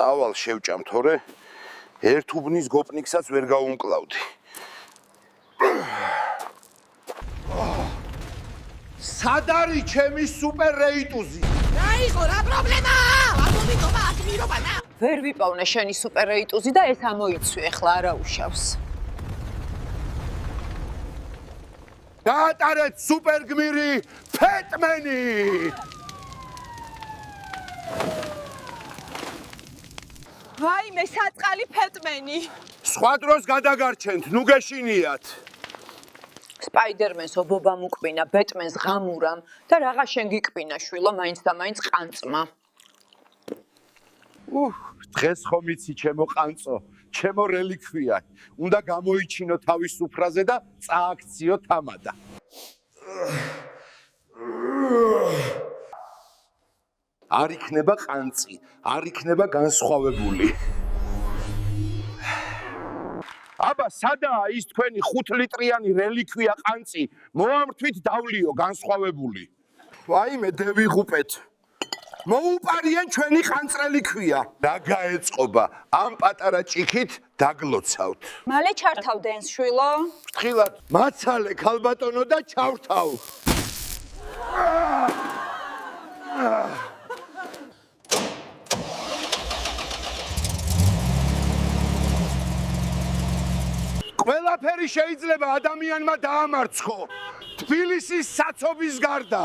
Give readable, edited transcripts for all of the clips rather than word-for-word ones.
წავალ შევჭამ თორე ერთ უბნის გოპნიკსაც ვერ გაუმკლავდი. სად არის ჩემი სუპერ რეიტუზი? რა იყო, რა პრობლემაა? ამომიტომა აკმირობა და ვერ ვიპოვნე შენი სუპერ რეიტუზი და ეს ამოიცვი ახლა არა უშავს. გაატარეთ სუპერ გმირი ფეტმენი! ვაიმე, საწყალი ფეტმენი. სხვა დროს გადაგარჩენთ, ნუ გეშინიათ. სპაიდერმენს ობობამ უკბინა, ბეტმენს ღამურამ და რაღა შენ გიკბინა შვილო, მაინც და მაინც ყანწმა. დღეს ხომ იცი ჩემო ყანწო, ჩემო რელიქვია. უნდა გამოიჩინო თავის სუფრაზე და წააქციო თამადა. არ იქნება ყანწი, არ იქნება განსხვავებული. აბა, სადაა ის თქვენი 5 ლიტრიანი რელიქვია ყანწი? მოამრთვით დავლიო განსხვავებული. ვაიმე, დევიღუპეთ. მოუპარიან ჩვენი ყანწრელიქვია. რა გაეწყობა? ამ პატარა ჭიქით დაგლოცავთ. მალე ჩართავდე ენს შვილო. ფრთხილად, მაცალე ქალბატონო და ჩავრთავ. ყველაფერი შეიძლება ადამიანმა დაამარცხო. თბილისის საცობის გარდა.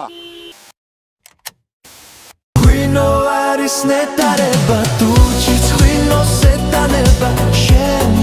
Ღვინო არის ნეტარება, თუ ჭიცხვინო სეტანება, შენ